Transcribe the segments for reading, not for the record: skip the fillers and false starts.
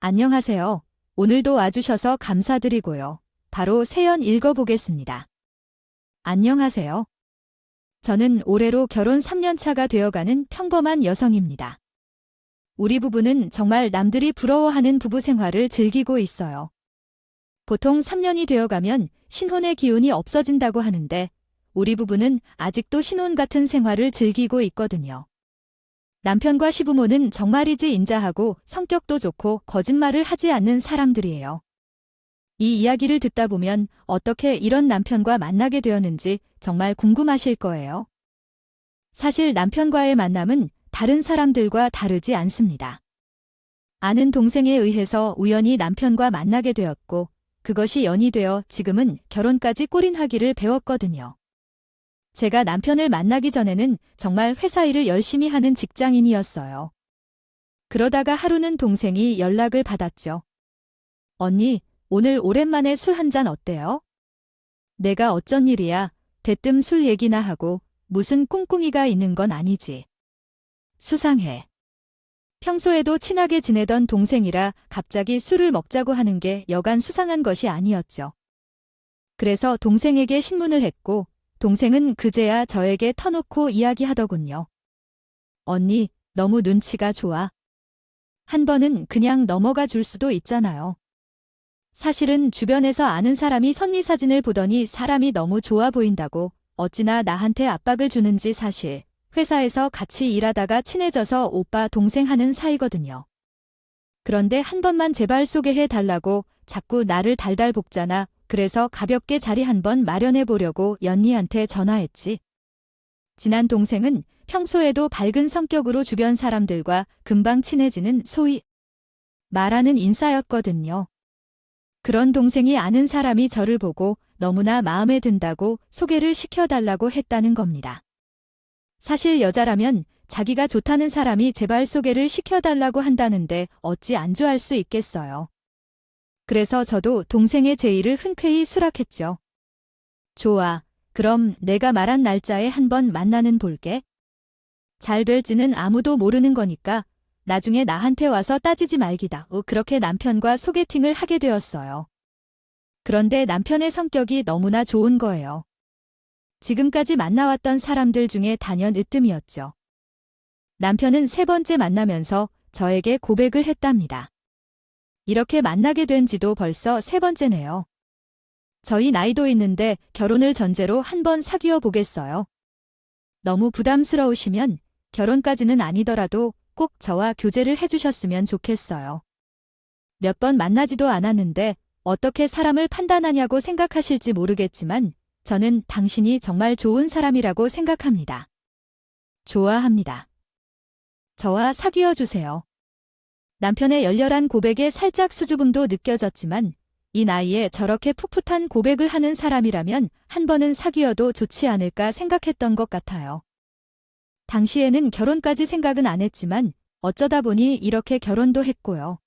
안녕하세요. 오늘도 와주셔서 감사드리고요. 바로 사연 읽어보겠습니다. 안녕하세요. 저는 올해로 결혼 3년 차가 되어가는 평범한 여성입니다. 우리 부부는 정말 남들이 부러워하는 부부 생활을 즐기고 있어요. 보통 3년이 되어가면 신혼의 기운이 없어진다고 하는데 우리 부부는 아직도 신혼 같은 생활을 즐기고 있거든요. 남편과 시부모는 정말이지 인자하고 성격도 좋고 거짓말을 하지 않는 사람들이에요. 이 이야기를 듣다 보면 어떻게 이런 남편과 만나게 되었는지 정말 궁금하실 거예요. 사실 남편과의 만남은 다른 사람들과 다르지 않습니다. 아는 동생에 의해서 우연히 남편과 만나게 되었고 그것이 연이 되어 지금은 결혼까지 꼬린하기를 배웠거든요. 제가 남편을 만나기 전에는 정말 회사 일을 열심히 하는 직장인이었어요. 그러다가 하루는 동생이 연락을 받았죠. 언니, 오늘 오랜만에 술 한잔 어때요? 내가 어쩐 일이야? 대뜸 술 얘기나 하고 무슨 꿍꿍이가 있는 건 아니지. 수상해. 평소에도 친하게 지내던 동생이라 갑자기 술을 먹자고 하는 게 여간 수상한 것이 아니었죠. 그래서 동생에게 신문을 했고 동생은 그제야 저에게 터놓고 이야기하더군요. 언니, 너무 눈치가 좋아. 한 번은 그냥 넘어가 줄 수도 있잖아요. 사실은 주변에서 아는 사람이 선리 사진을 보더니 사람이 너무 좋아 보인다고 어찌나 나한테 압박을 주는지 사실 회사에서 같이 일하다가 친해져서 오빠 동생 하는 사이거든요. 그런데 한 번만 제발 소개해 달라고 자꾸 나를 달달 볶잖아. 그래서 가볍게 자리 한 번 마련해 보려고 연니한테 전화했지. 친한 동생은 평소에도 밝은 성격으로 주변 사람들과 금방 친해지는 소위 말하는 인싸였거든요. 그런 동생이 아는 사람이 저를 보고 너무나 마음에 든다고 소개를 시켜달라고 했다는 겁니다. 사실 여자라면 자기가 좋다는 사람이 제발 소개를 시켜달라고 한다는데 어찌 안주할 수 있겠어요. 그래서 저도 동생의 제의를 흔쾌히 수락했죠. 좋아. 그럼 내가 말한 날짜에 한번 만나는 볼게. 잘 될지는 아무도 모르는 거니까 나중에 나한테 와서 따지지 말기다. 그렇게 남편과 소개팅을 하게 되었어요. 그런데 남편의 성격이 너무나 좋은 거예요. 지금까지 만나왔던 사람들 중에 단연 으뜸이었죠. 남편은 세 번째 만나면서 저에게 고백을 했답니다. 이렇게 만나게 된 지도 벌써 세 번째네요. 저희 나이도 있는데 결혼을 전제로 한번 사귀어 보겠어요. 너무 부담스러우시면 결혼까지는 아니더라도 꼭 저와 교제를 해주셨으면 좋겠어요. 몇 번 만나지도 않았는데 어떻게 사람을 판단하냐고 생각하실지 모르겠지만 저는 당신이 정말 좋은 사람이라고 생각합니다. 좋아합니다. 저와 사귀어 주세요. 남편의 열렬한 고백에 살짝 수줍음도 느껴졌지만 이 나이에 저렇게 풋풋한 고백을 하는 사람이라면 한 번은 사귀어도 좋지 않을까 생각했던 것 같아요. 당시에는 결혼까지 생각은 안 했지만 어쩌다 보니 이렇게 결혼도 했고요.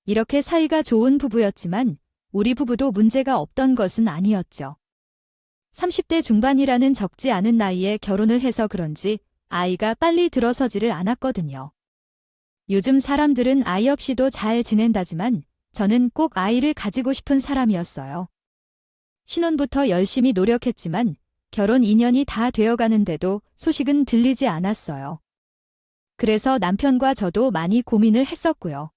이렇게 사이가 좋은 부부였지만 우리 부부도 문제가 없던 것은 아니었죠. 30대 중반이라는 적지 않은 나이에 결혼을 해서 그런지 아이가 빨리 들어서지를 않았거든요. 요즘 사람들은 아이 없이도 잘 지낸다지만 저는 꼭 아이를 가지고 싶은 사람이었어요. 신혼부터 열심히 노력했지만 결혼 2년이 다 되어가는데도 소식은 들리지 않았어요. 그래서 남편과 저도 많이 고민을 했었고요.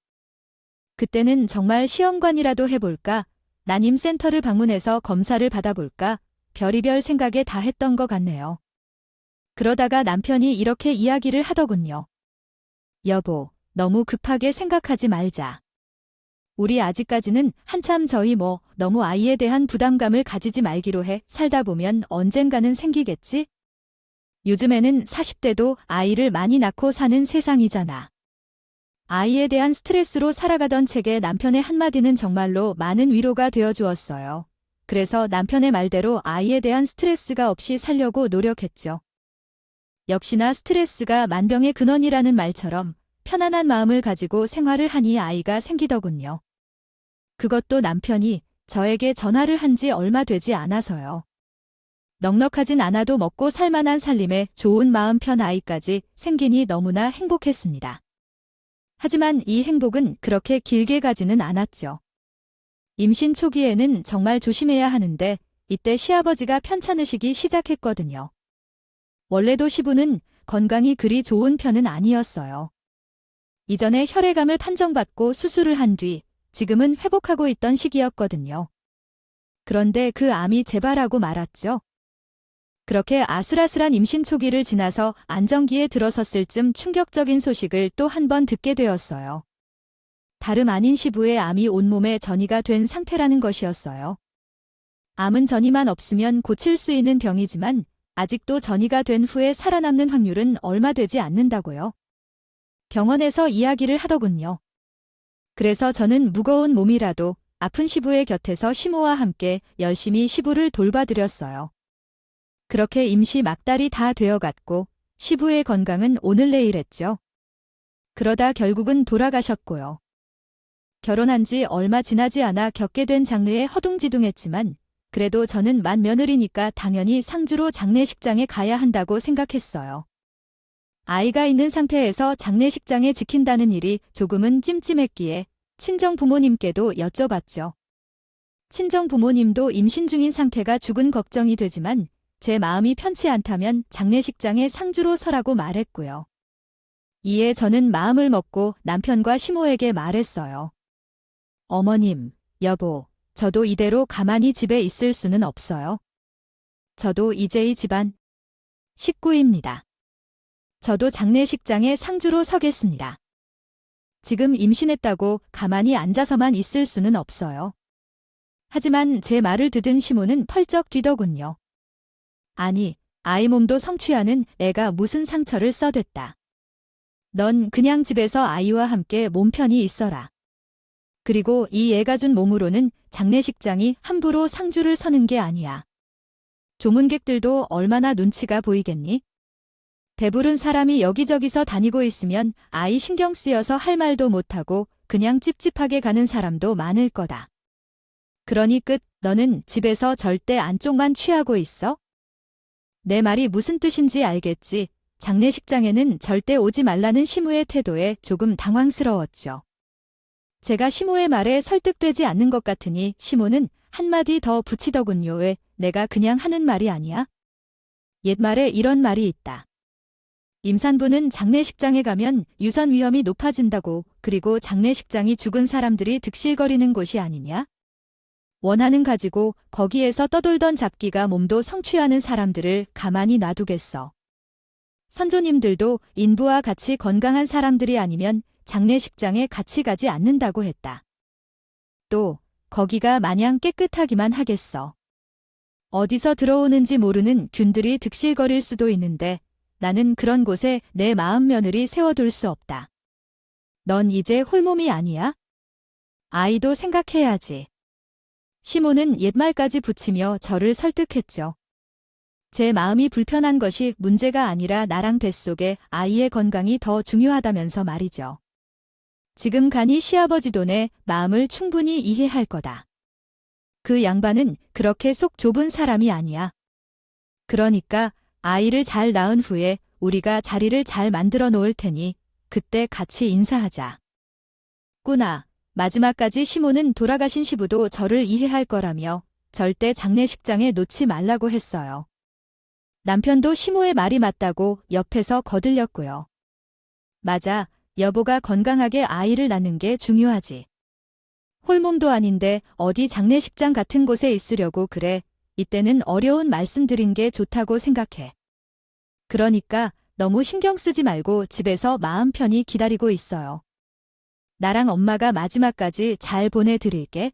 그때는 정말 시험관이라도 해볼까, 난임센터를 방문해서 검사를 받아볼까, 별의별 생각에 다 했던 것 같네요. 그러다가 남편이 이렇게 이야기를 하더군요. 여보, 너무 급하게 생각하지 말자. 우리 아직까지는 한참 너무 아이에 대한 부담감을 가지지 말기로 해. 살다 보면 언젠가는 생기겠지? 요즘에는 40대도 아이를 많이 낳고 사는 세상이잖아. 아이에 대한 스트레스로 살아가던 책에 남편의 한마디는 정말로 많은 위로가 되어 주었어요. 그래서 남편의 말대로 아이에 대한 스트레스가 없이 살려고 노력했죠. 역시나 스트레스가 만병의 근원이라는 말처럼 편안한 마음을 가지고 생활을 하니 아이가 생기더군요. 그것도 남편이 저에게 전화를 한 지 얼마 되지 않아서요. 넉넉하진 않아도 먹고 살만한 살림에 좋은 마음 편 아이까지 생기니 너무나 행복했습니다. 하지만 이 행복은 그렇게 길게 가지는 않았죠. 임신 초기에는 정말 조심해야 하는데 이때 시아버지가 편찮으시기 시작했거든요. 원래도 시부는 건강이 그리 좋은 편은 아니었어요. 이전에 혈액암을 판정받고 수술을 한 뒤 지금은 회복하고 있던 시기였거든요. 그런데 그 암이 재발하고 말았죠. 그렇게 아슬아슬한 임신 초기를 지나서 안정기에 들어섰을 쯤 충격적인 소식을 또 한 번 듣게 되었어요. 다름 아닌 시부의 암이 온몸에 전이가 된 상태라는 것이었어요. 암은 전이만 없으면 고칠 수 있는 병이지만 아직도 전이가 된 후에 살아남는 확률은 얼마 되지 않는다고요. 병원에서 이야기를 하더군요. 그래서 저는 무거운 몸이라도 아픈 시부의 곁에서 시모와 함께 열심히 시부를 돌봐드렸어요. 그렇게 임시 막달이 다 되어갔고 시부의 건강은 오늘내일했죠. 그러다 결국은 돌아가셨고요. 결혼한 지 얼마 지나지 않아 겪게 된 장르에 허둥지둥했지만 그래도 저는 맏며느리니까 당연히 상주로 장례식장에 가야 한다고 생각했어요. 아이가 있는 상태에서 장례식장에 지킨다는 일이 조금은 찜찜했기에 친정 부모님께도 여쭤봤죠. 친정 부모님도 임신 중인 상태가 죽은 걱정이 되지만 제 마음이 편치 않다면 장례식장에 상주로 서라고 말했고요. 이에 저는 마음을 먹고 남편과 시모에게 말했어요. 어머님, 여보, 저도 이대로 가만히 집에 있을 수는 없어요. 저도 이제 이 집안 식구입니다. 저도 장례식장에 상주로 서겠습니다. 지금 임신했다고 가만히 앉아서만 있을 수는 없어요. 하지만 제 말을 듣은 시모는 펄쩍 뛰더군요. 아니, 아이 몸도 성취하는 애가 무슨 상처를 써댔다. 넌 그냥 집에서 아이와 함께 몸 편히 있어라. 그리고 이 애가 준 몸으로는 장례식장이 함부로 상주를 서는 게 아니야. 조문객들도 얼마나 눈치가 보이겠니? 배부른 사람이 여기저기서 다니고 있으면 아이 신경 쓰여서 할 말도 못하고 그냥 찝찝하게 가는 사람도 많을 거다. 그러니 끝, 너는 집에서 절대 안쪽만 취하고 있어? 내 말이 무슨 뜻인지 알겠지? 장례식장에는 절대 오지 말라는 시모의 태도에 조금 당황스러웠죠. 제가 시모의 말에 설득되지 않는 것 같으니 시모는 한마디 더 붙이더군요. 왜, 내가 그냥 하는 말이 아니야? 옛말에 이런 말이 있다. 임산부는 장례식장에 가면 유선 위험이 높아진다고. 그리고 장례식장이 죽은 사람들이 득실거리는 곳이 아니냐? 원한은 가지고 거기에서 떠돌던 잡기가 몸도 성취하는 사람들을 가만히 놔두겠어. 선조님들도 인부와 같이 건강한 사람들이 아니면 장례식장에 같이 가지 않는다고 했다. 또 거기가 마냥 깨끗하기만 하겠어. 어디서 들어오는지 모르는 균들이 득실거릴 수도 있는데 나는 그런 곳에 내 마음 며느리 세워둘 수 없다. 넌 이제 홀몸이 아니야? 아이도 생각해야지. 시모는 옛말까지 붙이며 저를 설득했죠. 제 마음이 불편한 것이 문제가 아니라 나랑 뱃속의 아이의 건강이 더 중요하다면서 말이죠. 지금 가니 시아버지도 내 마음을 충분히 이해할 거다. 그 양반은 그렇게 속 좁은 사람이 아니야. 그러니까 아이를 잘 낳은 후에 우리가 자리를 잘 만들어 놓을 테니 그때 같이 인사하자. 꾸나, 마지막까지 시모는 돌아가신 시부도 저를 이해할 거라며 절대 장례식장에 놓지 말라고 했어요. 남편도 시모의 말이 맞다고 옆에서 거들렸고요. 맞아, 여보가 건강하게 아이를 낳는 게 중요하지. 홀몸도 아닌데 어디 장례식장 같은 곳에 있으려고 그래. 이때는 어려운 말씀드린 게 좋다고 생각해. 그러니까 너무 신경 쓰지 말고 집에서 마음 편히 기다리고 있어요. 나랑 엄마가 마지막까지 잘 보내드릴게.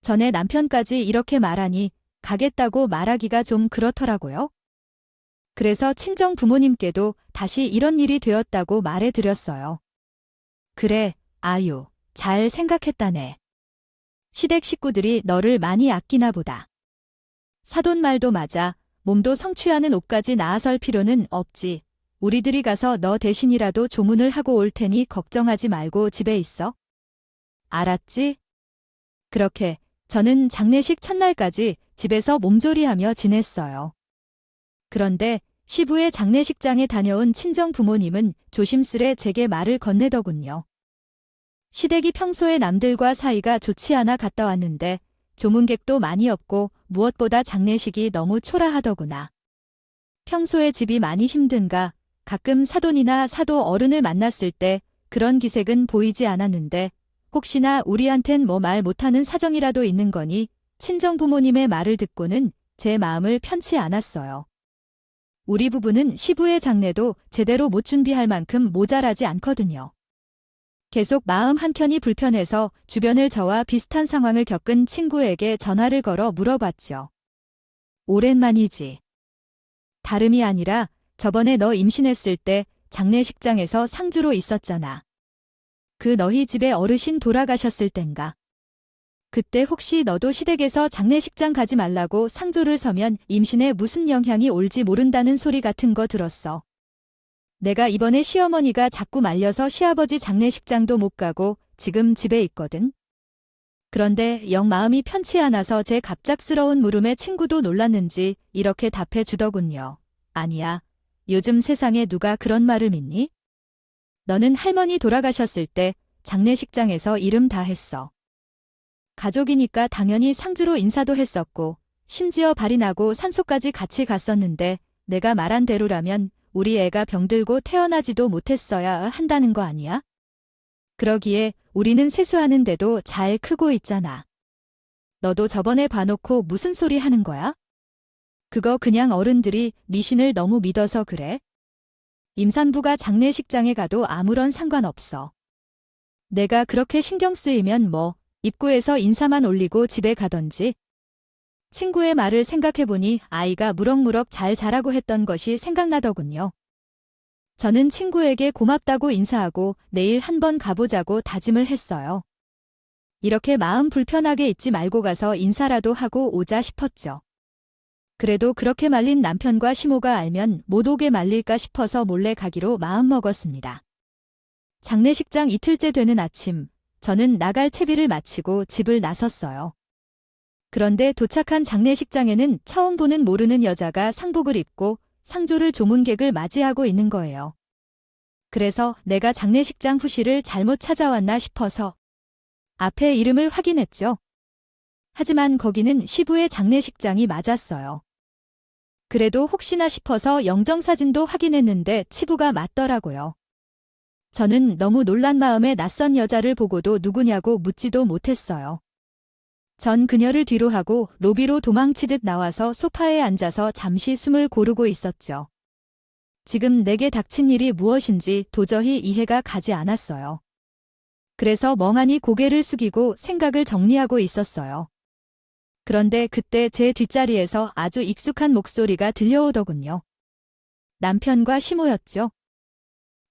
전에 남편까지 이렇게 말하니 가겠다고 말하기가 좀 그렇더라고요. 그래서 친정 부모님께도 다시 이런 일이 되었다고 말해드렸어요. 그래, 아유, 잘 생각했다네. 시댁 식구들이 너를 많이 아끼나 보다. 사돈 말도 맞아. 몸도 성취하는 옷까지 나아설 필요는 없지. 우리들이 가서 너 대신이라도 조문을 하고 올 테니 걱정하지 말고 집에 있어. 알았지? 그렇게 저는 장례식 첫날까지 집에서 몸조리하며 지냈어요. 그런데 시부의 장례식장에 다녀온 친정 부모님은 조심스레 제게 말을 건네더군요. 시댁이 평소에 남들과 사이가 좋지 않아 갔다 왔는데 조문객도 많이 없고 무엇보다 장례식이 너무 초라하더구나. 평소에 집이 많이 힘든가 가끔 사돈이나 사도 어른을 만났을 때 그런 기색은 보이지 않았는데 혹시나 우리한텐 뭐 말 못하는 사정이라도 있는 거니 친정 부모님의 말을 듣고는 제 마음을 편치 않았어요. 우리 부부는 시부의 장례도 제대로 못 준비할 만큼 모자라지 않거든요. 계속 마음 한켠이 불편해서 주변을 저와 비슷한 상황을 겪은 친구에게 전화를 걸어 물어봤죠. 오랜만이지. 다름이 아니라 저번에 너 임신했을 때 장례식장에서 상주로 있었잖아. 그 너희 집에 어르신 돌아가셨을 땐가. 그때 혹시 너도 시댁에서 장례식장 가지 말라고 상조를 서면 임신에 무슨 영향이 올지 모른다는 소리 같은 거 들었어. 내가 이번에 시어머니가 자꾸 말려서 시아버지 장례식장도 못 가고 지금 집에 있거든. 그런데 영 마음이 편치 않아서 제 갑작스러운 물음에 친구도 놀랐는지 이렇게 답해 주더군요. 아니야. 요즘 세상에 누가 그런 말을 믿니? 너는 할머니 돌아가셨을 때 장례식장에서 이름 다 했어. 가족이니까 당연히 상주로 인사도 했었고 심지어 발이 나고 산소까지 같이 갔었는데 내가 말한 대로라면 우리 애가 병들고 태어나지도 못했어야 한다는 거 아니야? 그러기에 우리는 세수하는데도 잘 크고 있잖아. 너도 저번에 봐놓고 무슨 소리 하는 거야? 그거 그냥 어른들이 미신을 너무 믿어서 그래. 임산부가 장례식장에 가도 아무런 상관없어. 내가 그렇게 신경 쓰이면 뭐 입구에서 인사만 올리고 집에 가던지. 친구의 말을 생각해보니 아이가 무럭무럭 잘 자라고 했던 것이 생각나더군요. 저는 친구에게 고맙다고 인사하고 내일 한번 가보자고 다짐을 했어요. 이렇게 마음 불편하게 있지 말고 가서 인사라도 하고 오자 싶었죠. 그래도 그렇게 말린 남편과 시모가 알면 못 오게 말릴까 싶어서 몰래 가기로 마음먹었습니다. 장례식장 이틀째 되는 아침, 저는 나갈 채비를 마치고 집을 나섰어요. 그런데 도착한 장례식장에는 처음 보는 모르는 여자가 상복을 입고 상조를 조문객을 맞이하고 있는 거예요. 그래서 내가 장례식장 후실을 잘못 찾아왔나 싶어서 앞에 이름을 확인했죠. 하지만 거기는 시부의 장례식장이 맞았어요. 그래도 혹시나 싶어서 영정사진도 확인했는데 치부가 맞더라고요. 저는 너무 놀란 마음에 낯선 여자를 보고도 누구냐고 묻지도 못했어요. 전 그녀를 뒤로 하고 로비로 도망치듯 나와서 소파에 앉아서 잠시 숨을 고르고 있었죠. 지금 내게 닥친 일이 무엇인지 도저히 이해가 가지 않았어요. 그래서 멍하니 고개를 숙이고 생각을 정리하고 있었어요. 그런데 그때 제 뒷자리에서 아주 익숙한 목소리가 들려오더군요. 남편과 시모였죠.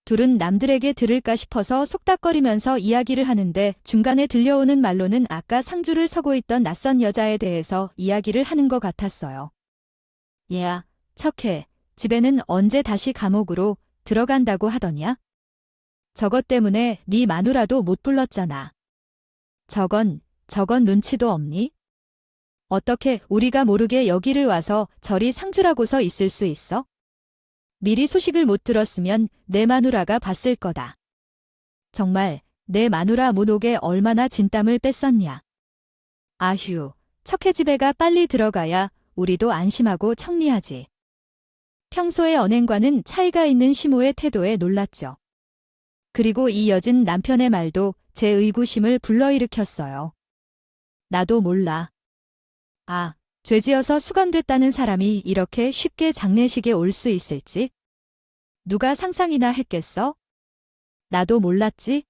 둘은 남들에게 들을까 싶어서 속닥거리면서 이야기를 하는데 중간에 들려오는 말로는 아까 상주를 서고 있던 낯선 여자에 대해서 이야기를 하는 것 같았어요. 얘야, 척해. 집에는 언제 다시 감옥으로 들어간다고 하더냐? 저것 때문에 네 마누라도 못 불렀잖아. 저건 눈치도 없니? 어떻게 우리가 모르게 여기를 와서 저리 상주라고서 있을 수 있어? 미리 소식을 못 들었으면 내 마누라가 봤을 거다. 정말 내 마누라 못 오게 얼마나 진땀을 뺐었냐. 아휴, 척해 집에가 빨리 들어가야 우리도 안심하고 청리하지. 평소의 언행과는 차이가 있는 시모의 태도에 놀랐죠. 그리고 이어진 남편의 말도 제 의구심을 불러일으켰어요. 나도 몰라. 아, 죄지어서 수감됐다는 사람이 이렇게 쉽게 장례식에 올 수 있을지? 누가 상상이나 했겠어? 나도 몰랐지?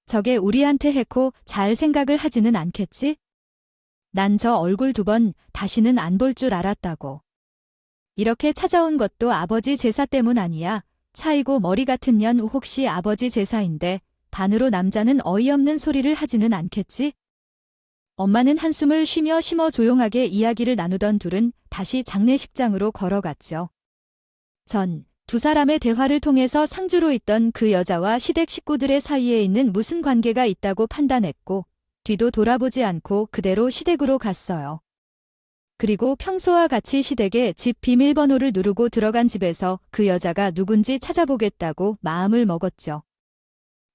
저게 우리한테 해코 잘 생각을 하지는 않겠지? 난 저 얼굴 2번 다시는 안 볼 줄 알았다고. 이렇게 찾아온 것도 아버지 제사 때문 아니야. 차이고 머리 같은 년 혹시 아버지 제사인데 반으로 남자는 어이없는 소리를 하지는 않겠지? 엄마는 한숨을 쉬며 시모 조용하게 이야기를 나누던 둘은 다시 장례식장으로 걸어갔죠. 전 두 사람의 대화를 통해서 상주로 있던 그 여자와 시댁 식구들의 사이에 있는 무슨 관계가 있다고 판단했고 뒤도 돌아보지 않고 그대로 시댁으로 갔어요. 그리고 평소와 같이 시댁의 집 비밀번호를 누르고 들어간 집에서 그 여자가 누군지 찾아보겠다고 마음을 먹었죠.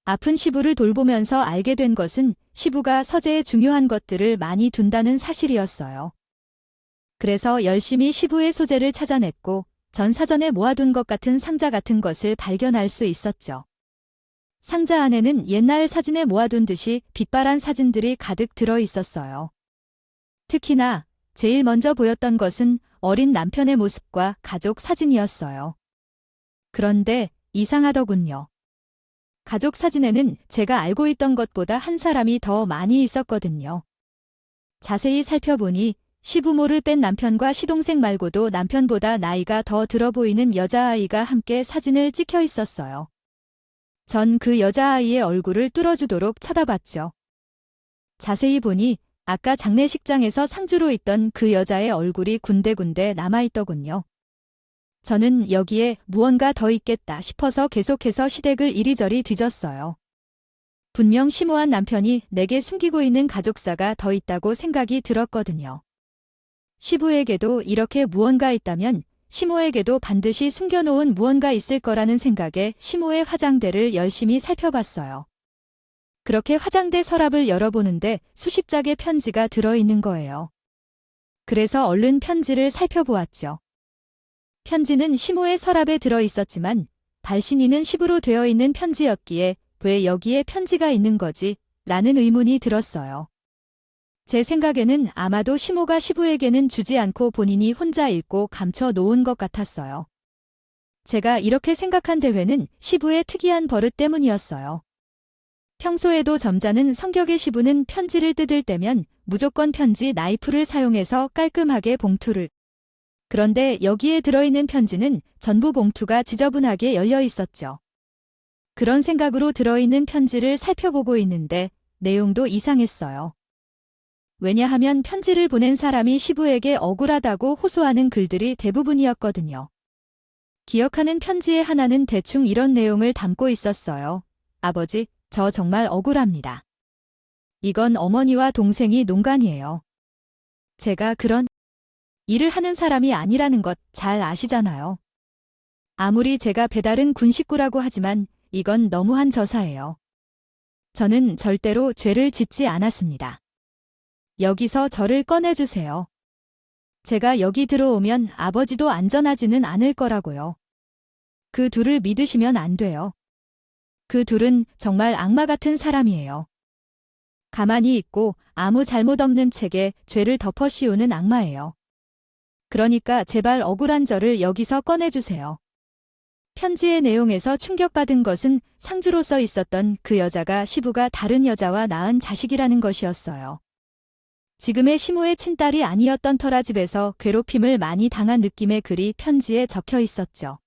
아픈 시부를 돌보면서 알게 된 것은 시부가 서재에 중요한 것들을 많이 둔다는 사실이었어요. 그래서 열심히 시부의 소재를 찾아냈고 전 사전에 모아둔 것 같은 상자 같은 것을 발견할 수 있었죠. 상자 안에는 옛날 사진에 모아둔 듯이 빛바란 사진들이 가득 들어 있었어요. 특히나 제일 먼저 보였던 것은 어린 남편의 모습과 가족 사진이었어요. 그런데 이상하더군요. 가족 사진에는 제가 알고 있던 것보다 한 사람이 더 많이 있었거든요. 자세히 살펴보니 시부모를 뺀 남편과 시동생 말고도 남편보다 나이가 더 들어 보이는 여자아이가 함께 사진을 찍혀 있었어요. 전 그 여자아이의 얼굴을 뚫어주도록 쳐다봤죠. 자세히 보니 아까 장례식장에서 상주로 있던 그 여자의 얼굴이 군데군데 남아있더군요. 저는 여기에 무언가 더 있겠다 싶어서 계속해서 시댁을 이리저리 뒤졌어요. 분명 심오한 남편이 내게 숨기고 있는 가족사가 더 있다고 생각이 들었거든요. 시부에게도 이렇게 무언가 있다면 시모에게도 반드시 숨겨놓은 무언가 있을 거라는 생각에 시모의 화장대를 열심히 살펴봤어요. 그렇게 화장대 서랍을 열어보는데 수십 장의 편지가 들어있는 거예요. 그래서 얼른 편지를 살펴보았죠. 편지는 시모의 서랍에 들어있었지만 발신인은 시부로 되어 있는 편지였기에 왜 여기에 편지가 있는 거지? 라는 의문이 들었어요. 제 생각에는 아마도 시모가 시부에게는 주지 않고 본인이 혼자 읽고 감춰 놓은 것 같았어요. 제가 이렇게 생각한 데회는 시부의 특이한 버릇 때문이었어요. 평소에도 점잖은 성격의 시부는 편지를 뜯을 때면 무조건 편지 나이프를 사용해서 깔끔하게 봉투를. 그런데 여기에 들어있는 편지는 전부 봉투가 지저분하게 열려 있었죠. 그런 생각으로 들어있는 편지를 살펴보고 있는데 내용도 이상했어요. 왜냐하면 편지를 보낸 사람이 시부에게 억울하다고 호소하는 글들이 대부분이었거든요. 기억하는 편지의 하나는 대충 이런 내용을 담고 있었어요. 아버지, 저 정말 억울합니다. 이건 어머니와 동생이 농간이에요. 제가 그런 일을 하는 사람이 아니라는 것 잘 아시잖아요. 아무리 제가 배다른 군 식구라고 하지만 이건 너무한 저사예요. 저는 절대로 죄를 짓지 않았습니다. 여기서 저를 꺼내주세요. 제가 여기 들어오면 아버지도 안전하지는 않을 거라고요. 그 둘을 믿으시면 안 돼요. 그 둘은 정말 악마 같은 사람이에요. 가만히 있고 아무 잘못 없는 책에 죄를 덮어 씌우는 악마예요. 그러니까 제발 억울한 저를 여기서 꺼내주세요. 편지의 내용에서 충격받은 것은 상주로 써 있었던 그 여자가 시부가 다른 여자와 낳은 자식이라는 것이었어요. 지금의 시모의 친딸이 아니었던 터라 집에서 괴롭힘을 많이 당한 느낌의 글이 편지에 적혀 있었죠.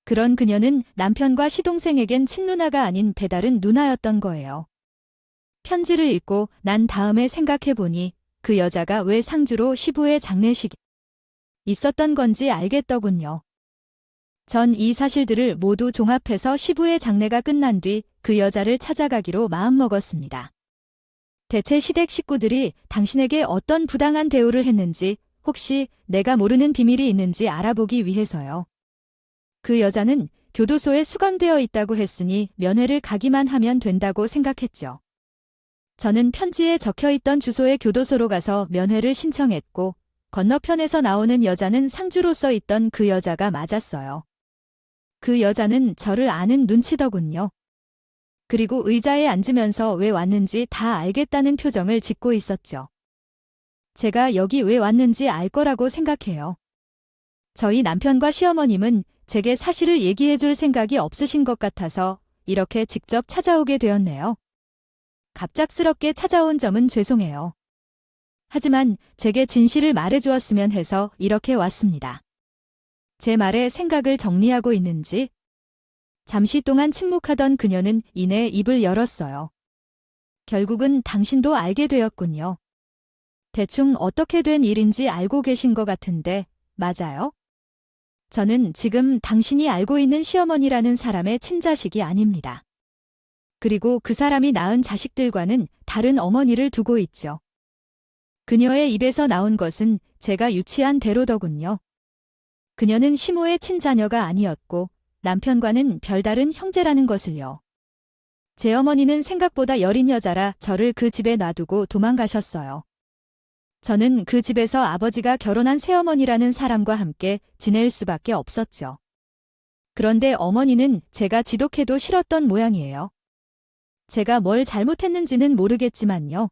그런 그녀는 남편과 시동생에겐 친누나가 아닌 배다른 누나였던 거예요. 편지를 읽고 난 다음에 생각해보니 그 여자가 왜 상주로 시부의 장례식에 있었던 건지 알겠더군요. 전 이 사실들을 모두 종합해서 시부의 장례가 끝난 뒤 그 여자를 찾아가기로 마음먹었습니다. 대체 시댁 식구들이 당신에게 어떤 부당한 대우를 했는지 혹시 내가 모르는 비밀이 있는지 알아보기 위해서요. 그 여자는 교도소에 수감되어 있다고 했으니 면회를 가기만 하면 된다고 생각했죠. 저는 편지에 적혀있던 주소의 교도소로 가서 면회를 신청했고 건너편에서 나오는 여자는 상주로서 있던 그 여자가 맞았어요. 그 여자는 저를 아는 눈치더군요. 그리고 의자에 앉으면서 왜 왔는지 다 알겠다는 표정을 짓고 있었죠. 제가 여기 왜 왔는지 알 거라고 생각해요. 저희 남편과 시어머님은 제게 사실을 얘기해 줄 생각이 없으신 것 같아서 이렇게 직접 찾아오게 되었네요. 갑작스럽게 찾아온 점은 죄송해요. 하지만 제게 진실을 말해 주었으면 해서 이렇게 왔습니다. 제 말에 생각을 정리하고 있는지. 잠시 동안 침묵하던 그녀는 이내 입을 열었어요. 결국은 당신도 알게 되었군요. 대충 어떻게 된 일인지 알고 계신 것 같은데, 맞아요? 저는 지금 당신이 알고 있는 시어머니라는 사람의 친자식이 아닙니다. 그리고 그 사람이 낳은 자식들과는 다른 어머니를 두고 있죠. 그녀의 입에서 나온 것은 제가 유치한 대로더군요. 그녀는 시모의 친자녀가 아니었고 남편과는 별다른 형제라는 것을요. 제 어머니는 생각보다 여린 여자라 저를 그 집에 놔두고 도망가셨어요. 저는 그 집에서 아버지가 결혼한 새어머니라는 사람과 함께 지낼 수밖에 없었죠. 그런데 어머니는 제가 지독해도 싫었던 모양이에요. 제가 뭘 잘못했는지는 모르겠지만요.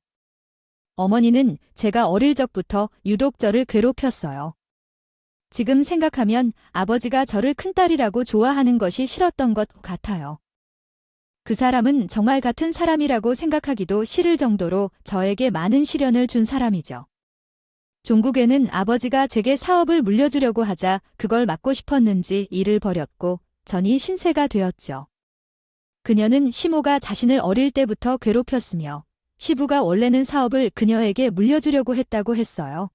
어머니는 제가 어릴 적부터 유독 저를 괴롭혔어요. 지금 생각하면 아버지가 저를 큰딸이라고 좋아하는 것이 싫었던 것 같아요. 그 사람은 정말 같은 사람이라고 생각하기도 싫을 정도로 저에게 많은 시련을 준 사람이죠. 종국에는 아버지가 제게 사업을 물려주려고 하자 그걸 막고 싶었는지 일을 벌였고 전이 신세가 되었죠. 그녀는 시모가 자신을 어릴 때부터 괴롭혔으며 시부가 원래는 사업을 그녀에게 물려주려고 했다고 했어요.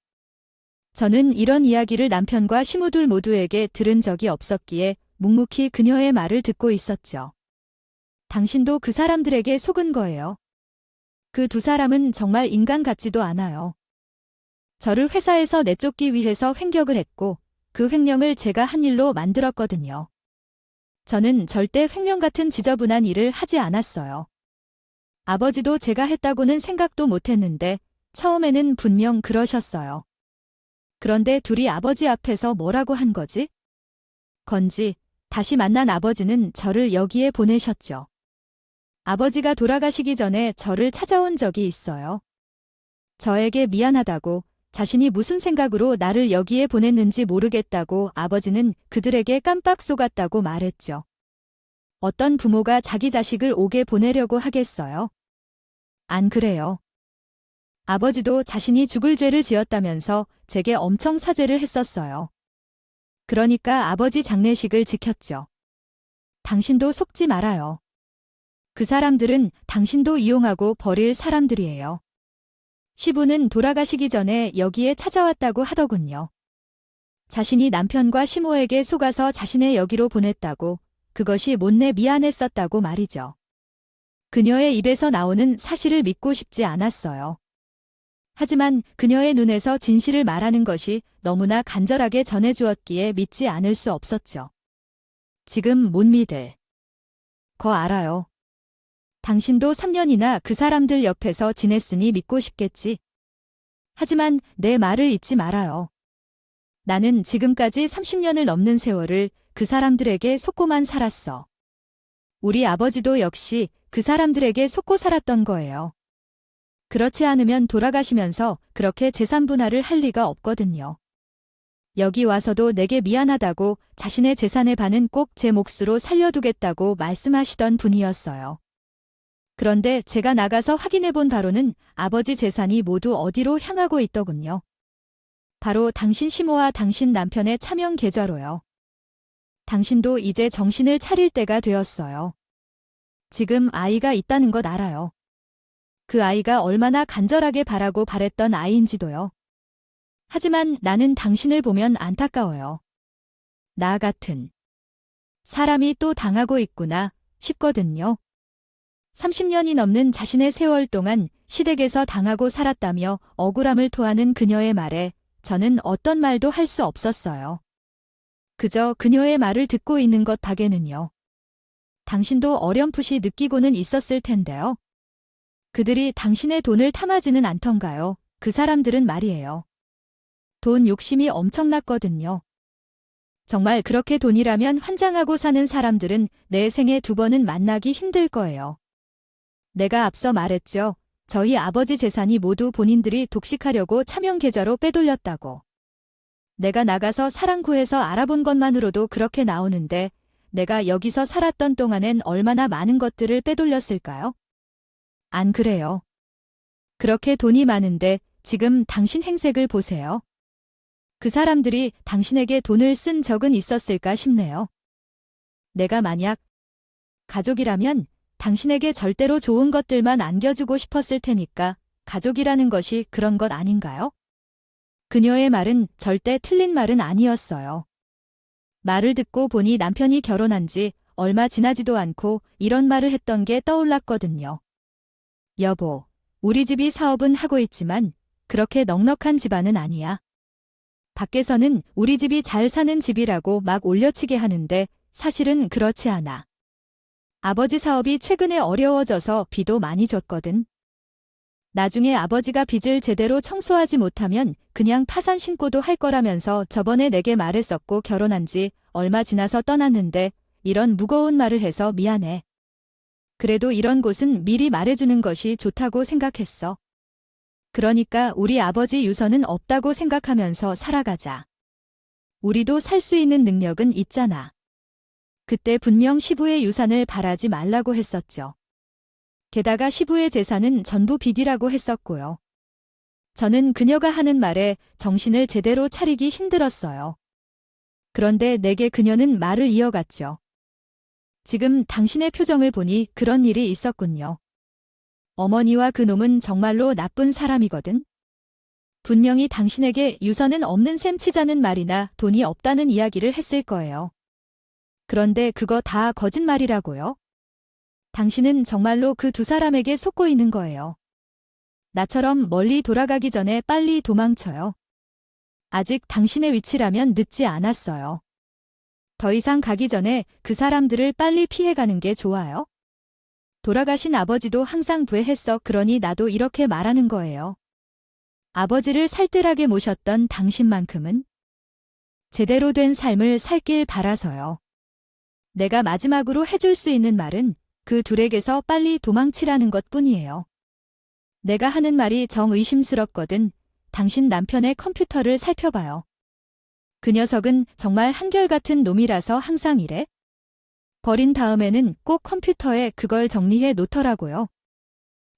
저는 이런 이야기를 남편과 시모들 모두에게 들은 적이 없었기에 묵묵히 그녀의 말을 듣고 있었죠. 당신도 그 사람들에게 속은 거예요. 그 두 사람은 정말 인간 같지도 않아요. 저를 회사에서 내쫓기 위해서 횡격을 했고 그 횡령을 제가 한 일로 만들었거든요. 저는 절대 횡령 같은 지저분한 일을 하지 않았어요. 아버지도 제가 했다고는 생각도 못했는데 처음에는 분명 그러셨어요. 그런데 둘이 아버지 앞에서 뭐라고 한 거지? 건지 다시 만난 아버지는 저를 여기에 보내셨죠. 아버지가 돌아가시기 전에 저를 찾아온 적이 있어요. 저에게 미안하다고 자신이 무슨 생각으로 나를 여기에 보냈는지 모르겠다고 아버지는 그들에게 깜빡 속았다고 말했죠. 어떤 부모가 자기 자식을 옥에 보내려고 하겠어요? 안 그래요. 아버지도 자신이 죽을 죄를 지었다면서 제게 엄청 사죄를 했었어요. 그러니까 아버지 장례식을 지켰죠. 당신도 속지 말아요. 그 사람들은 당신도 이용하고 버릴 사람들이에요. 시부는 돌아가시기 전에 여기에 찾아왔다고 하더군요. 자신이 남편과 시모에게 속아서 자신의 여기로 보냈다고, 그것이 못내 미안했었다고 말이죠. 그녀의 입에서 나오는 사실을 믿고 싶지 않았어요. 하지만 그녀의 눈에서 진실을 말하는 것이 너무나 간절하게 전해주었기에 믿지 않을 수 없었죠. 지금 못 믿을 거 알아요. 당신도 3년이나 그 사람들 옆에서 지냈으니 믿고 싶겠지. 하지만 내 말을 잊지 말아요. 나는 지금까지 30년을 넘는 세월을 그 사람들에게 속고만 살았어. 우리 아버지도 역시 그 사람들에게 속고 살았던 거예요. 그렇지 않으면 돌아가시면서 그렇게 재산 분할을 할 리가 없거든요. 여기 와서도 내게 미안하다고 자신의 재산의 반은 꼭 제 몫으로 살려두겠다고 말씀하시던 분이었어요. 그런데 제가 나가서 확인해 본 바로는 아버지 재산이 모두 어디로 향하고 있더군요. 바로 당신 시모와 당신 남편의 차명 계좌로요. 당신도 이제 정신을 차릴 때가 되었어요. 지금 아이가 있다는 것 알아요. 그 아이가 얼마나 간절하게 바라고 바랬던 아이인지도요. 하지만 나는 당신을 보면 안타까워요. 나 같은 사람이 또 당하고 있구나 싶거든요. 30년이 넘는 자신의 세월 동안 시댁에서 당하고 살았다며 억울함을 토하는 그녀의 말에 저는 어떤 말도 할 수 없었어요. 그저 그녀의 말을 듣고 있는 것 밖에는요. 당신도 어렴풋이 느끼고는 있었을 텐데요. 그들이 당신의 돈을 탐하지는 않던가요? 그 사람들은 말이에요. 돈 욕심이 엄청났거든요. 정말 그렇게 돈이라면 환장하고 사는 사람들은 내 생에 2번은 만나기 힘들 거예요. 내가 앞서 말했죠. 저희 아버지 재산이 모두 본인들이 독식하려고 차명 계좌로 빼돌렸다고. 내가 나가서 사랑 구해서 알아본 것만으로도 그렇게 나오는데 내가 여기서 살았던 동안엔 얼마나 많은 것들을 빼돌렸을까요? 안 그래요. 그렇게 돈이 많은데 지금 당신 행색을 보세요. 그 사람들이 당신에게 돈을 쓴 적은 있었을까 싶네요. 내가 만약 가족이라면 당신에게 절대로 좋은 것들만 안겨주고 싶었을 테니까 가족이라는 것이 그런 것 아닌가요? 그녀의 말은 절대 틀린 말은 아니었어요. 말을 듣고 보니 남편이 결혼한 지 얼마 지나지도 않고 이런 말을 했던 게 떠올랐거든요. 여보, 우리 집이 사업은 하고 있지만 그렇게 넉넉한 집안은 아니야. 밖에서는 우리 집이 잘 사는 집이라고 막 올려치게 하는데 사실은 그렇지 않아. 아버지 사업이 최근에 어려워져서 비도 많이 줬거든. 나중에 아버지가 빚을 제대로 청소하지 못하면 그냥 파산 신고도 할 거라면서 저번에 내게 말했었고 결혼한 지 얼마 지나서 떠났는데 이런 무거운 말을 해서 미안해. 그래도 이런 곳은 미리 말해주는 것이 좋다고 생각했어. 그러니까 우리 아버지 유서는 없다고 생각하면서 살아가자. 우리도 살 수 있는 능력은 있잖아. 그때 분명 시부의 유산을 바라지 말라고 했었죠. 게다가 시부의 재산은 전부 빚이라고 했었고요. 저는 그녀가 하는 말에 정신을 제대로 차리기 힘들었어요. 그런데 내게 그녀는 말을 이어갔죠. 지금 당신의 표정을 보니 그런 일이 있었군요. 어머니와 그놈은 정말로 나쁜 사람이거든. 분명히 당신에게 유서는 없는 셈 치자는 말이나 돈이 없다는 이야기를 했을 거예요. 그런데 그거 다 거짓말이라고요. 당신은 정말로 그 두 사람에게 속고 있는 거예요. 나처럼 멀리 돌아가기 전에 빨리 도망쳐요. 아직 당신의 위치라면 늦지 않았어요. 더 이상 가기 전에 그 사람들을 빨리 피해가는 게 좋아요. 돌아가신 아버지도 항상 부해했어. 그러니 나도 이렇게 말하는 거예요. 아버지를 살뜰하게 모셨던 당신만큼은 제대로 된 삶을 살길 바라서요. 내가 마지막으로 해줄 수 있는 말은 그 둘에게서 빨리 도망치라는 것뿐이에요. 내가 하는 말이 정의심스럽거든. 당신 남편의 컴퓨터를 살펴봐요. 그 녀석은 정말 한결같은 놈이라서 항상 이래. 버린 다음에는 꼭 컴퓨터에 그걸 정리해 놓더라고요.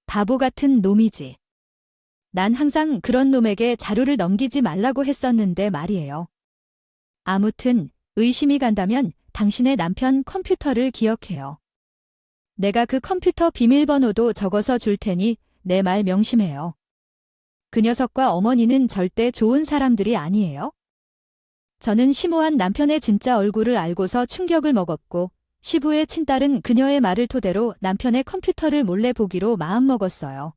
바보 같은 놈이지. 난 항상 그런 놈에게 자료를 넘기지 말라고 했었는데 말이에요. 아무튼 의심이 간다면 당신의 남편 컴퓨터를 기억해요. 내가 그 컴퓨터 비밀번호도 적어서 줄 테니 내 말 명심해요. 그 녀석과 어머니는 절대 좋은 사람들이 아니에요. 저는 심오한 남편의 진짜 얼굴을 알고서 충격을 먹었고 시부의 친딸은 그녀의 말을 토대로 남편의 컴퓨터를 몰래 보기로 마음먹었어요.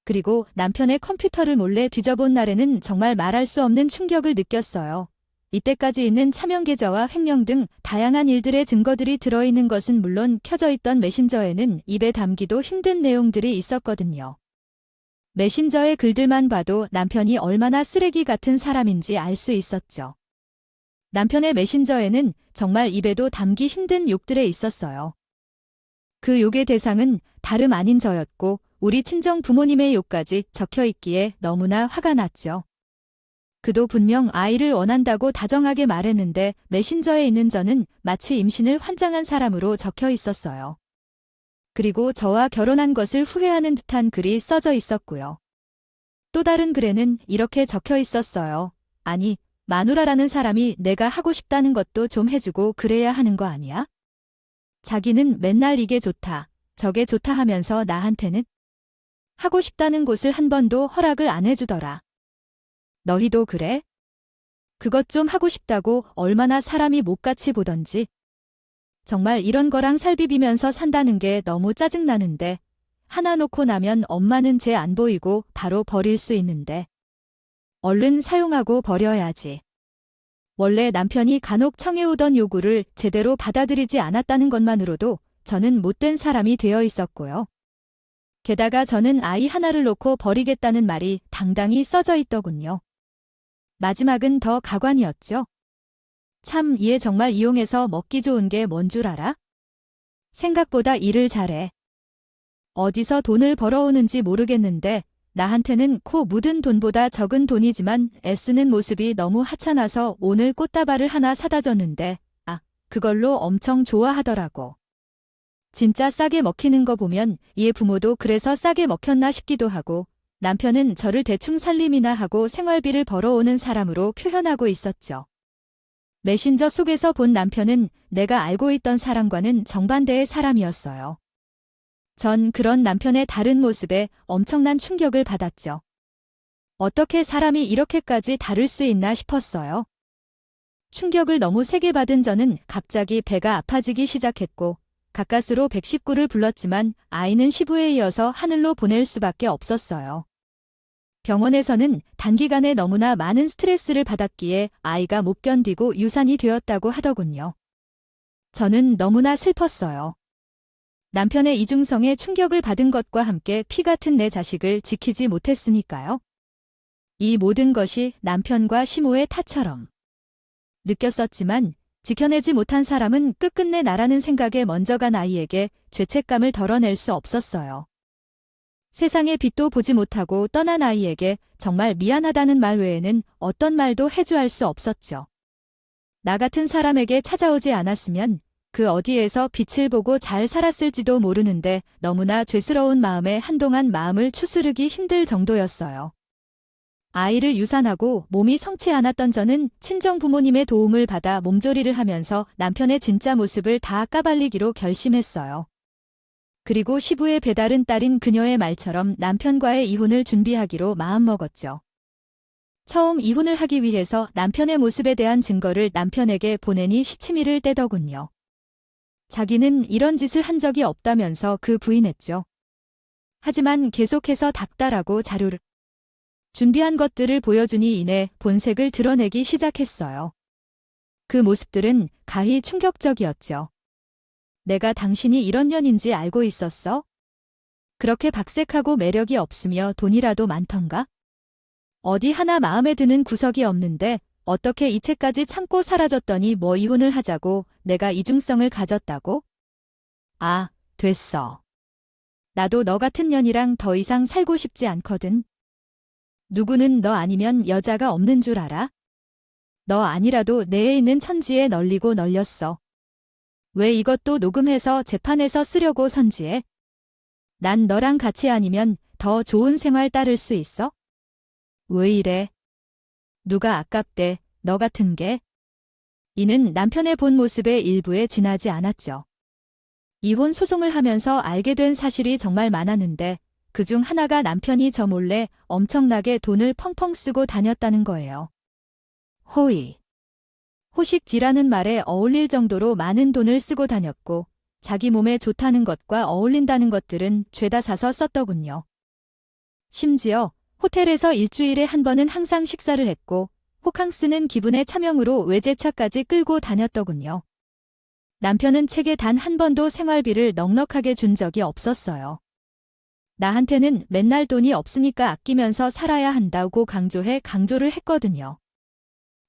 그리고 남편의 컴퓨터를 몰래 뒤져본 날에는 정말 말할 수 없는 충격을 느꼈어요. 이때까지 있는 차명 계좌와 횡령 등 다양한 일들의 증거들이 들어있는 것은 물론 켜져 있던 메신저에는 입에 담기도 힘든 내용들이 있었거든요. 메신저의 글들만 봐도 남편이 얼마나 쓰레기 같은 사람인지 알 수 있었죠. 남편의 메신저에는 정말 입에도 담기 힘든 욕들에 있었어요. 그 욕의 대상은 다름 아닌 저였고 우리 친정 부모님의 욕까지 적혀 있기에 너무나 화가 났죠. 그도 분명 아이를 원한다고 다정하게 말했는데 메신저에 있는 저는 마치 임신을 환장한 사람으로 적혀 있었어요. 그리고 저와 결혼한 것을 후회하는 듯한 글이 써져 있었고요. 또 다른 글에는 이렇게 적혀 있었어요. 아니, 마누라라는 사람이 내가 하고 싶다는 것도 좀 해주고 그래야 하는 거 아니야? 자기는 맨날 이게 좋다, 저게 좋다 하면서 나한테는 하고 싶다는 곳을 한 번도 허락을 안 해주더라. 너희도 그래? 그것 좀 하고 싶다고 얼마나 사람이 못같이 보던지. 정말 이런 거랑 살비비면서 산다는 게 너무 짜증나는데 하나 놓고 나면 엄마는 쟤 안 보이고 바로 버릴 수 있는데 얼른 사용하고 버려야지. 원래 남편이 간혹 청해오던 요구를 제대로 받아들이지 않았다는 것만으로도 저는 못된 사람이 되어 있었고요. 게다가 저는 아이 하나를 놓고 버리겠다는 말이 당당히 써져 있더군요. 마지막은 더 가관이었죠. 참, 얘 정말 이용해서 먹기 좋은 게 뭔 줄 알아? 생각보다 일을 잘해. 어디서 돈을 벌어오는지 모르겠는데 나한테는 코 묻은 돈보다 적은 돈이지만 애쓰는 모습이 너무 하찮아서 오늘 꽃다발을 하나 사다 줬는데 그걸로 엄청 좋아하더라고. 진짜 싸게 먹히는 거 보면 얘 부모도 그래서 싸게 먹혔나 싶기도 하고 남편은 저를 대충 살림이나 하고 생활비를 벌어오는 사람으로 표현하고 있었죠. 메신저 속에서 본 남편은 내가 알고 있던 사람과는 정반대의 사람이었어요. 전 그런 남편의 다른 모습에 엄청난 충격을 받았죠. 어떻게 사람이 이렇게까지 다를 수 있나 싶었어요. 충격을 너무 세게 받은 저는 갑자기 배가 아파지기 시작했고 가까스로 119를 불렀지만 아이는 시부에 이어서 하늘로 보낼 수밖에 없었어요. 병원에서는 단기간에 너무나 많은 스트레스를 받았기에 아이가 못 견디고 유산이 되었다고 하더군요. 저는 너무나 슬펐어요. 남편의 이중성에 충격을 받은 것과 함께 피 같은 내 자식을 지키지 못했으니까요. 이 모든 것이 남편과 시모의 탓처럼 느꼈었지만 지켜내지 못한 사람은 끝끝내 나라는 생각에 먼저 간 아이에게 죄책감을 덜어낼 수 없었어요. 세상의 빛도 보지 못하고 떠난 아이에게 정말 미안하다는 말 외에는 어떤 말도 해주할 수 없었죠. 나 같은 사람에게 찾아오지 않았으면 그 어디에서 빛을 보고 잘 살았을지도 모르는데 너무나 죄스러운 마음에 한동안 마음을 추스르기 힘들 정도였어요. 아이를 유산하고 몸이 성치 않았던 저는 친정 부모님의 도움을 받아 몸조리를 하면서 남편의 진짜 모습을 다 까발리기로 결심했어요. 그리고 시부의 배다른 딸인 그녀의 말처럼 남편과의 이혼을 준비하기로 마음먹었죠. 처음 이혼을 하기 위해서 남편의 모습에 대한 증거를 남편에게 보내니 시치미를 떼더군요. 자기는 이런 짓을 한 적이 없다면서 그 부인했죠. 하지만 계속해서 닥달하고 자료를 준비한 것들을 보여주니 이내 본색을 드러내기 시작했어요. 그 모습들은 가히 충격적이었죠. 내가 당신이 이런 년인지 알고 있었어? 그렇게 박색하고 매력이 없으며 돈이라도 많던가? 어디 하나 마음에 드는 구석이 없는데 어떻게 이채까지 참고 사라졌더니 뭐 이혼을 하자고 내가 이중성을 가졌다고? 아, 됐어. 나도 너 같은 년이랑 더 이상 살고 싶지 않거든. 누구는 너 아니면 여자가 없는 줄 알아? 너 아니라도 내에 있는 천지에 널리고 널렸어. 왜 이것도 녹음해서 재판에서 쓰려고 선지해? 난 너랑 같이 아니면 더 좋은 생활 따를 수 있어? 왜 이래? 누가 아깝대, 너 같은 게? 이는 남편의 본 모습의 일부에 지나지 않았죠. 이혼 소송을 하면서 알게 된 사실이 정말 많았는데 그중 하나가 남편이 저 몰래 엄청나게 돈을 펑펑 쓰고 다녔다는 거예요. 호의. 호식지라는 말에 어울릴 정도로 많은 돈을 쓰고 다녔고 자기 몸에 좋다는 것과 어울린다는 것들은 죄다 사서 썼더군요. 심지어 호텔에서 일주일에 한 번은 항상 식사를 했고 호캉스는 기분의 차명으로 외제차까지 끌고 다녔더군요. 남편은 책에 단 한 번도 생활비를 넉넉하게 준 적이 없었어요. 나한테는 맨날 돈이 없으니까 아끼면서 살아야 한다고 강조를 했거든요.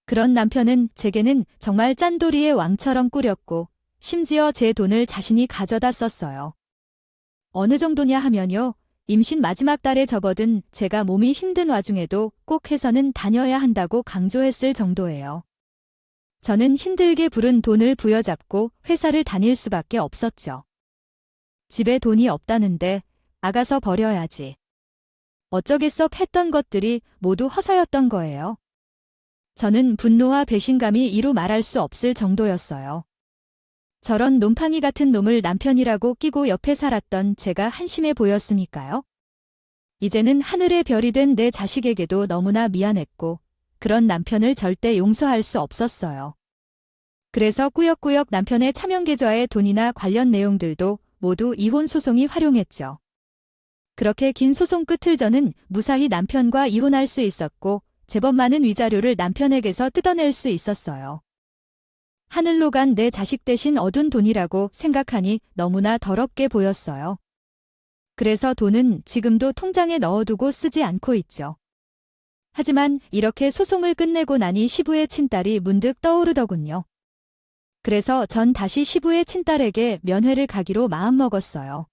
그런 남편은 제게는 정말 짠돌이의 왕처럼 꾸렸고 심지어 제 돈을 자신이 가져다 썼어요. 어느 정도냐 하면요. 임신 마지막 달에 접어든 제가 몸이 힘든 와중에도 꼭 해서는 다녀야 한다고 강조했을 정도예요. 저는 힘들게 부른 돈을 부여잡고 회사를 다닐 수밖에 없었죠. 집에 돈이 없다는데 아가서 버려야지. 어쩌겠어 했던 것들이 모두 허사였던 거예요. 저는 분노와 배신감이 이루 말할 수 없을 정도였어요. 저런 놈팡이 같은 놈을 남편이라고 끼고 옆에 살았던 제가 한심해 보였으니까요. 이제는 하늘의 별이 된 내 자식에게도 너무나 미안했고 그런 남편을 절대 용서할 수 없었어요. 그래서 꾸역꾸역 남편의 차명계좌의 돈이나 관련 내용들도 모두 이혼 소송이 활용했죠. 그렇게 긴 소송 끝을 저는 무사히 남편과 이혼할 수 있었고 제법 많은 위자료를 남편에게서 뜯어낼 수 있었어요. 하늘로 간 내 자식 대신 얻은 돈이라고 생각하니 너무나 더럽게 보였어요. 그래서 돈은 지금도 통장에 넣어두고 쓰지 않고 있죠. 하지만 이렇게 소송을 끝내고 나니 시부의 친딸이 문득 떠오르더군요. 그래서 전 다시 시부의 친딸에게 면회를 가기로 마음먹었어요.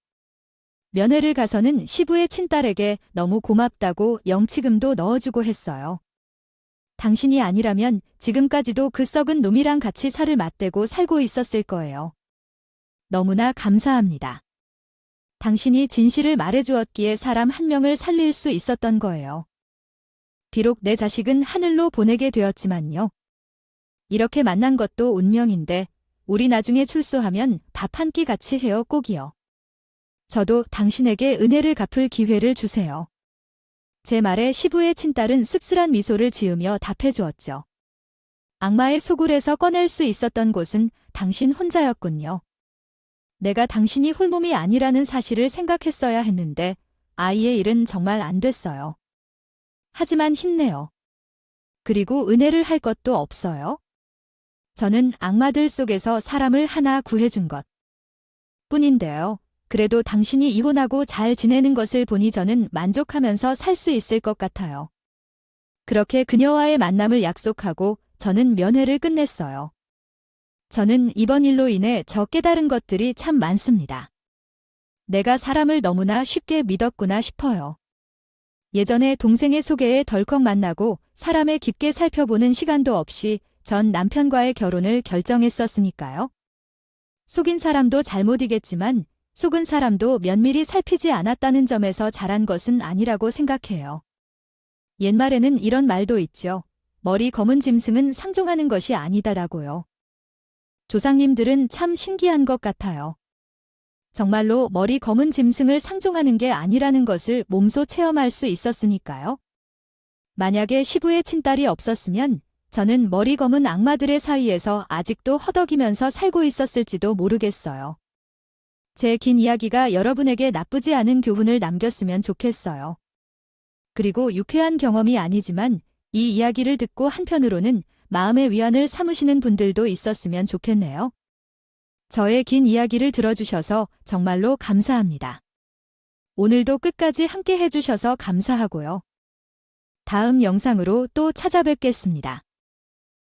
면회를 가서는 시부의 친딸에게 너무 고맙다고 영치금도 넣어주고 했어요. 당신이 아니라면 지금까지도 그 썩은 놈이랑 같이 살을 맞대고 살고 있었을 거예요. 너무나 감사합니다. 당신이 진실을 말해주었기에 사람 한 명을 살릴 수 있었던 거예요. 비록 내 자식은 하늘로 보내게 되었지만요. 이렇게 만난 것도 운명인데 우리 나중에 출소하면 밥 한 끼 같이 해요 꼭이요. 저도 당신에게 은혜를 갚을 기회를 주세요. 제 말에 시부의 친딸은 씁쓸한 미소를 지으며 답해주었죠. 악마의 소굴에서 꺼낼 수 있었던 곳은 당신 혼자였군요. 내가 당신이 홀몸이 아니라는 사실을 생각했어야 했는데 아이의 일은 정말 안 됐어요. 하지만 힘내요. 그리고 은혜를 할 것도 없어요. 저는 악마들 속에서 사람을 하나 구해준 것 뿐인데요. 그래도 당신이 이혼하고 잘 지내는 것을 보니 저는 만족하면서 살 수 있을 것 같아요. 그렇게 그녀와의 만남을 약속하고 저는 면회를 끝냈어요. 저는 이번 일로 인해 저 깨달은 것들이 참 많습니다. 내가 사람을 너무나 쉽게 믿었구나 싶어요. 예전에 동생의 소개에 덜컥 만나고 사람을 깊게 살펴보는 시간도 없이 전 남편과의 결혼을 결정했었으니까요. 속인 사람도 잘못이겠지만 속은 사람도 면밀히 살피지 않았다는 점에서 잘한 것은 아니라고 생각해요. 옛말에는 이런 말도 있죠. 머리 검은 짐승은 상종하는 것이 아니다라고요. 조상님들은 참 신기한 것 같아요. 정말로 머리 검은 짐승을 상종하는 게 아니라는 것을 몸소 체험할 수 있었으니까요. 만약에 시부의 친딸이 없었으면 저는 머리 검은 악마들의 사이에서 아직도 허덕이면서 살고 있었을지도 모르겠어요. 제 긴 이야기가 여러분에게 나쁘지 않은 교훈을 남겼으면 좋겠어요. 그리고 유쾌한 경험이 아니지만 이 이야기를 듣고 한편으로는 마음의 위안을 삼으시는 분들도 있었으면 좋겠네요. 저의 긴 이야기를 들어주셔서 정말로 감사합니다. 오늘도 끝까지 함께 해주셔서 감사하고요. 다음 영상으로 또 찾아뵙겠습니다.